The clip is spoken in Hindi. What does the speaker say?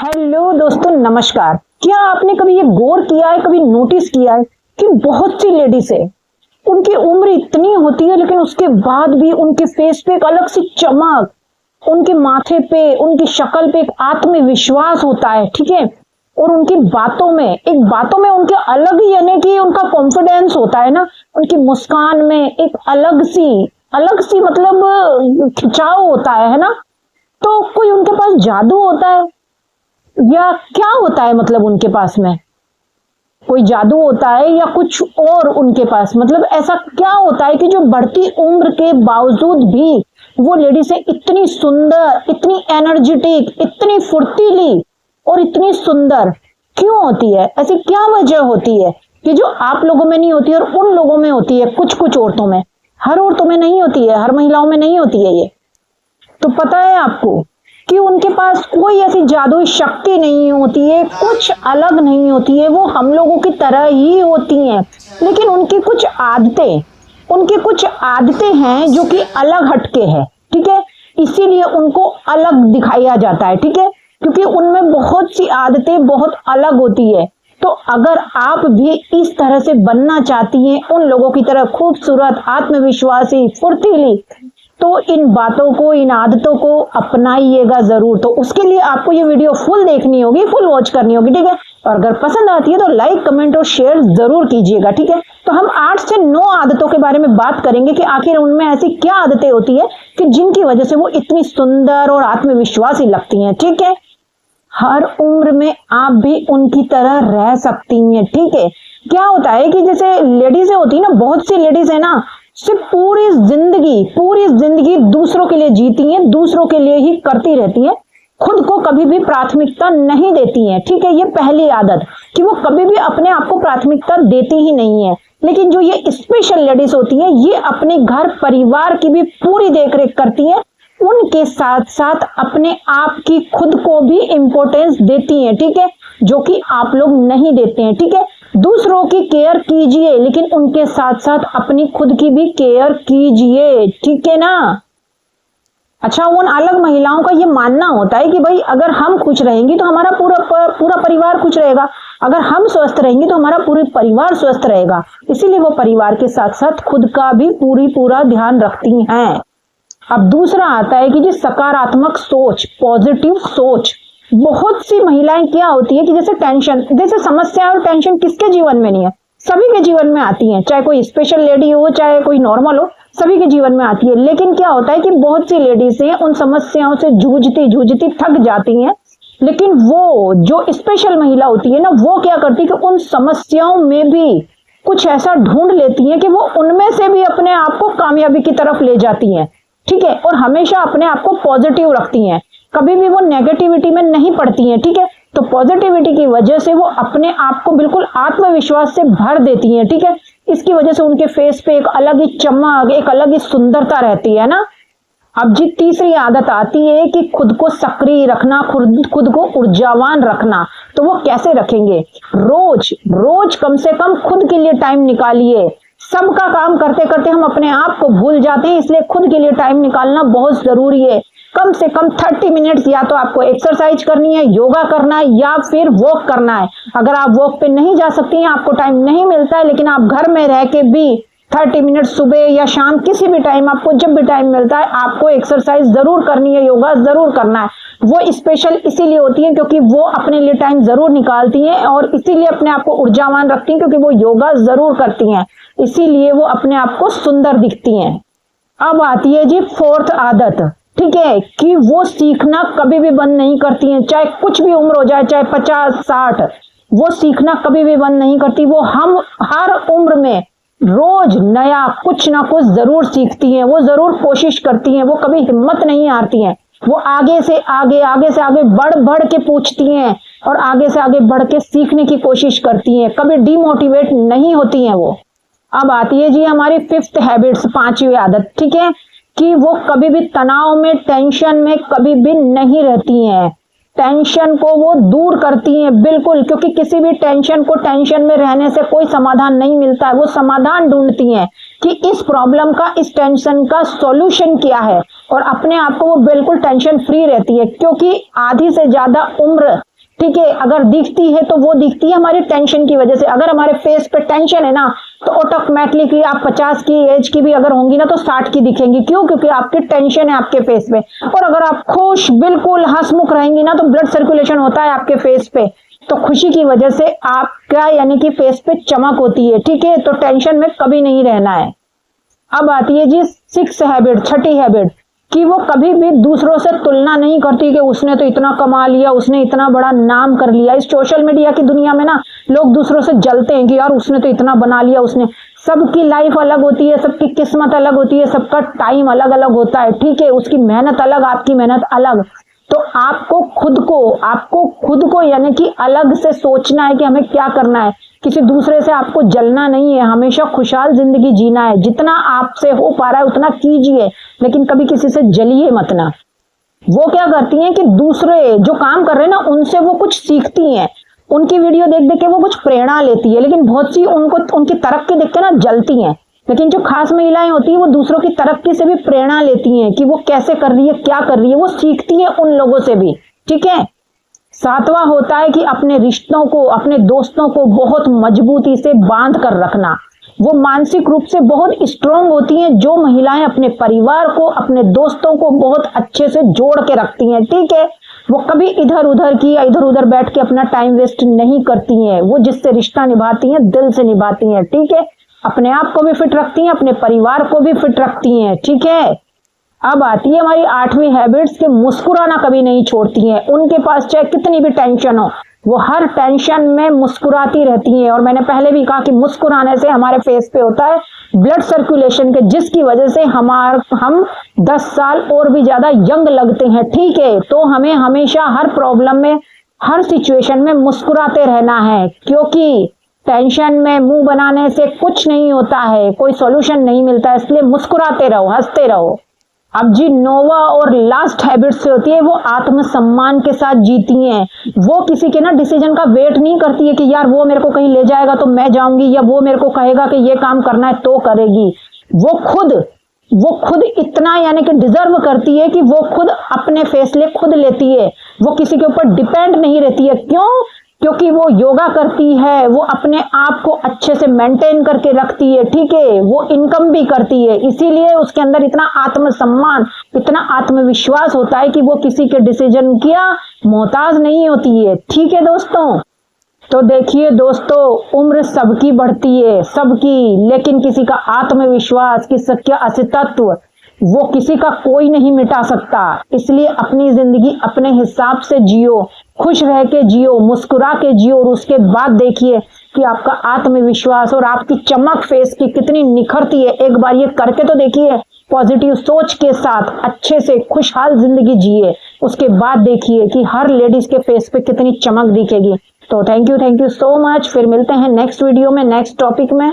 हेलो दोस्तों, नमस्कार। क्या आपने कभी ये गौर किया है, कभी नोटिस किया है कि बहुत सी लेडीज है, उनकी उम्र इतनी होती है लेकिन उसके बाद भी उनके फेस पे एक अलग सी चमक, उनके माथे पे, उनकी शक्ल पे एक आत्मविश्वास होता है, ठीक है। और उनकी बातों में उनके अलग ही, यानी कि उनका कॉन्फिडेंस होता है ना, उनकी मुस्कान में एक अलग सी मतलब खिंचाव होता है ना। तो कोई उनके पास जादू होता है या क्या होता है, मतलब उनके पास में कोई जादू होता है या कुछ और उनके पास, मतलब ऐसा क्या होता है कि जो बढ़ती उम्र के बावजूद भी वो लेडीज इतनी सुंदर, इतनी एनर्जेटिक, इतनी फुर्तीली और इतनी सुंदर क्यों होती है? ऐसी क्या वजह होती है कि जो आप लोगों में नहीं होती और उन लोगों में होती है? कुछ कुछ औरतों में, हर औरतों में नहीं होती है, हर महिलाओं में नहीं होती है ये। तो पता है आपको कि उनके पास कोई ऐसी जादुई शक्ति नहीं होती है, कुछ अलग नहीं होती है, वो हम लोगों की तरह ही होती हैं। लेकिन उनकी कुछ आदतें हैं जो कि अलग हटके हैं, ठीक है। इसीलिए उनको अलग दिखाया जाता है, ठीक है, क्योंकि उनमें बहुत सी आदतें बहुत अलग होती है। तो अगर आप भी इस तरह से बनना चाहती हैं, उन लोगों की तरह खूबसूरत, आत्मविश्वासी, फुर्तीली, तो इन बातों को, इन आदतों को अपनाइएगा जरूर। तो उसके लिए आपको ये वीडियो फुल देखनी होगी, फुल वॉच करनी होगी, ठीक है। और अगर पसंद आती है तो लाइक, कमेंट और शेयर जरूर कीजिएगा, ठीक है। तो हम 8 से 9 आदतों के बारे में बात करेंगे कि आखिर उनमें ऐसी क्या आदतें होती है कि जिनकी वजह से वो इतनी सुंदर और आत्मविश्वासी लगती हैं, ठीक है। हर उम्र में आप भी उनकी तरह रह सकती हैं, ठीक है। क्या होता है कि जैसे लेडीज होती है ना, बहुत सी लेडीज है ना, सिर्फ पूरी जिंदगी दूसरों के लिए जीती हैं, दूसरों के लिए ही करती रहती हैं, खुद को कभी भी प्राथमिकता नहीं देती हैं, ठीक है। ये पहली आदत कि वो कभी भी अपने आप को प्राथमिकता देती ही नहीं है। लेकिन जो ये स्पेशल लेडीज होती हैं, ये अपने घर परिवार की भी पूरी देखरेख करती हैं, उनके साथ साथ अपने आप की खुद को भी इंपॉर्टेंस देती हैं, ठीक है, जो कि आप लोग नहीं देते हैं, ठीक है। दूसरों की केयर कीजिए लेकिन उनके साथ साथ अपनी खुद की भी केयर कीजिए, ठीक है ना। अच्छा, उन अलग महिलाओं का ये मानना होता है कि भाई अगर हम खुश रहेंगी तो हमारा पूरा परिवार खुश रहेगा, अगर हम स्वस्थ रहेंगे तो हमारा पूरा परिवार स्वस्थ रहेगा। इसीलिए वो परिवार के साथ साथ खुद का भी पूरा ध्यान रखती हैं। अब दूसरा आता है कि जी सकारात्मक सोच, पॉजिटिव सोच। बहुत सी महिलाएं क्या होती है कि जैसे समस्या और टेंशन किसके जीवन में नहीं है, सभी के जीवन में आती हैं, चाहे कोई स्पेशल लेडी हो चाहे कोई नॉर्मल हो, सभी के जीवन में आती है। लेकिन क्या होता है कि बहुत सी लेडीज हैं उन समस्याओं से जूझती थक जाती हैं। लेकिन वो जो स्पेशल महिला होती है ना, वो क्या करती है कि उन समस्याओं में भी कुछ ऐसा ढूंढ लेती है कि वो उनमें से भी अपने आप को कामयाबी की तरफ ले जाती हैं, ठीक है। और हमेशा अपने आप को पॉजिटिव रखती हैं, कभी भी वो नेगेटिविटी में नहीं पड़ती हैं, ठीक है। तो पॉजिटिविटी की वजह से वो अपने आप को बिल्कुल आत्मविश्वास से भर देती हैं, ठीक है। इसकी वजह से उनके फेस पे एक अलग ही चमक, एक अलग ही सुंदरता रहती है ना। अब जी तीसरी आदत आती है कि खुद को सक्रिय रखना, खुद को ऊर्जावान रखना। तो वो कैसे रखेंगे? रोज कम से कम खुद के लिए टाइम निकालिए। सबका काम करते करते हम अपने आप को भूल जाते हैं, इसलिए खुद के लिए टाइम निकालना बहुत जरूरी है। कम से कम 30 मिनट्स या तो आपको एक्सरसाइज करनी है, योगा करना है या फिर वॉक करना है। अगर आप वॉक पे नहीं जा सकती हैं, आपको टाइम नहीं मिलता है, लेकिन आप घर में रह के भी 30 मिनट सुबह या शाम, किसी भी टाइम, आपको जब भी टाइम मिलता है, आपको एक्सरसाइज जरूर करनी है, योगा जरूर करना है। वो स्पेशल इसीलिए होती है क्योंकि वो अपने लिए टाइम जरूर निकालती हैं और इसीलिए अपने आप को ऊर्जावान रखती हैं, क्योंकि वो योगा जरूर करती हैं, इसीलिए वो अपने आप को सुंदर दिखती हैं। अब आती है जी 4th आदत, ठीक है, कि वो सीखना कभी भी बंद नहीं करती हैं, चाहे कुछ भी उम्र हो जाए, चाहे 50-60, वो सीखना कभी भी बंद नहीं करती। वो हम हर उम्र में रोज नया कुछ ना कुछ जरूर सीखती हैं, वो जरूर कोशिश करती हैं, वो कभी हिम्मत नहीं हारती हैं। वो आगे से आगे बढ़ के पूछती हैं और आगे से आगे बढ़ के सीखने की कोशिश करती हैं, कभी डिमोटिवेट नहीं होती हैं वो। अब आती है जी हमारी 5th हैबिट्स, 5वीं आदत, ठीक है, कि वो कभी भी तनाव में, टेंशन में कभी भी नहीं रहती हैं। टेंशन को वो दूर करती हैं बिल्कुल, क्योंकि किसी भी टेंशन में रहने से कोई समाधान नहीं मिलता है। वो समाधान ढूंढती हैं कि इस प्रॉब्लम का, इस टेंशन का सॉल्यूशन क्या है, और अपने आप को वो बिल्कुल टेंशन फ्री रहती है, क्योंकि आधी से ज्यादा उम्र ठीक है, अगर दिखती है तो वो दिखती है हमारी टेंशन की वजह से। अगर हमारे फेस पे टेंशन है ना तो ऑटोमेटिकली आप 50 की एज की भी अगर होंगी ना तो 60 की दिखेंगी। क्यों? क्योंकि आपकी टेंशन है आपके फेस पे। और अगर आप खुश बिल्कुल हंसमुख रहेंगी ना तो ब्लड सर्कुलेशन होता है आपके फेस पे, तो खुशी की वजह से आपका यानी कि फेस पे चमक होती है। ठीक है, तो टेंशन में कभी नहीं रहना है। अब आती है जी 6 हैबिट, छठी हैबिट, कि वो कभी भी दूसरों से तुलना नहीं करती कि उसने तो इतना कमा लिया, उसने इतना बड़ा नाम कर लिया। इस सोशल मीडिया की दुनिया में ना लोग दूसरों से जलते हैं कि यार उसने तो इतना बना लिया, उसने। सबकी लाइफ अलग होती है, सबकी किस्मत अलग होती है, सबका टाइम अलग अलग होता है। ठीक है, उसकी मेहनत अलग, आपकी मेहनत अलग। तो आपको खुद को यानी कि अलग से सोचना है कि हमें क्या करना है। किसी दूसरे से आपको जलना नहीं है, हमेशा खुशहाल जिंदगी जीना है। जितना आपसे हो पा रहा है उतना कीजिए, लेकिन कभी किसी से जलिए मत ना। वो क्या करती हैं कि दूसरे जो काम कर रहे हैं ना उनसे वो कुछ सीखती हैं, उनकी वीडियो देख देख के वो कुछ प्रेरणा लेती है, लेकिन बहुत सी उनको उनकी तरक्की देख के ना जलती हैं। लेकिन जो खास महिलाएं होती हैं वो दूसरों की तरक्की से भी प्रेरणा लेती हैं कि वो कैसे कर रही है, क्या कर रही है, वो सीखती है उन लोगों से भी। ठीक है, 7वां होता है कि अपने रिश्तों को, अपने दोस्तों को बहुत मजबूती से बांध कर रखना। वो मानसिक रूप से बहुत स्ट्रांग होती हैं जो महिलाएं अपने परिवार को, अपने दोस्तों को बहुत अच्छे से जोड़ के रखती हैं। ठीक है, वो कभी इधर उधर की या इधर उधर बैठ के अपना टाइम वेस्ट नहीं करती हैं। वो जिससे रिश्ता निभाती हैं दिल से निभाती हैं। ठीक है, अपने आप को भी फिट रखती हैं, अपने परिवार को भी फिट रखती हैं। ठीक है, अब आती है हमारी 8वीं हैबिट्स कि मुस्कुराना कभी नहीं छोड़ती हैं। उनके पास चाहे कितनी भी टेंशन हो, वो हर टेंशन में मुस्कुराती रहती हैं। और मैंने पहले भी कहा कि मुस्कुराने से हमारे फेस पे होता है ब्लड सर्कुलेशन के, जिसकी वजह से हम 10 साल और भी ज्यादा यंग लगते हैं। ठीक है, तो हमें हमेशा हर प्रॉब्लम में, हर सिचुएशन में मुस्कुराते रहना है, क्योंकि टेंशन में मुंह बनाने से कुछ नहीं होता है, कोई सॉल्यूशन नहीं मिलता है। इसलिए मुस्कुराते रहो, हंसते रहो। अब जी 9वां और लास्ट हैबिट से होती है वो आत्मसम्मान के साथ जीती हैं। वो किसी के ना डिसीजन का वेट नहीं करती है कि यार वो मेरे को कहीं ले जाएगा तो मैं जाऊंगी, या वो मेरे को कहेगा कि ये काम करना है तो करेगी। वो खुद इतना यानी कि डिजर्व करती है कि वो खुद अपने फैसले खुद लेती है। वो किसी के ऊपर डिपेंड नहीं रहती है। क्यों? क्योंकि वो योगा करती है, वो अपने आप को अच्छे से मेंटेन करके रखती है। ठीक है, वो इनकम भी करती है, इसीलिए उसके अंदर इतना आत्मसम्मान, इतना आत्मविश्वास होता है कि वो किसी के डिसीजन किया मोहताज नहीं होती है। ठीक है दोस्तों, तो देखिए दोस्तों, उम्र सबकी बढ़ती है, सबकी, लेकिन किसी का आत्मविश्वास, किसी का अस्तित्व वो किसी का कोई नहीं मिटा सकता। इसलिए अपनी जिंदगी अपने हिसाब से जियो, खुश रह के जियो, मुस्कुरा के जियो, और उसके बाद देखिए कि आपका आत्मविश्वास और आपकी चमक फेस की कितनी निखरती है। एक बार ये करके तो देखिए, पॉजिटिव सोच के साथ अच्छे से खुशहाल जिंदगी जिए, उसके बाद देखिए कि हर लेडीज के फेस पे कितनी चमक दिखेगी। तो थैंक यू सो मच। फिर मिलते हैं नेक्स्ट वीडियो में, नेक्स्ट टॉपिक में।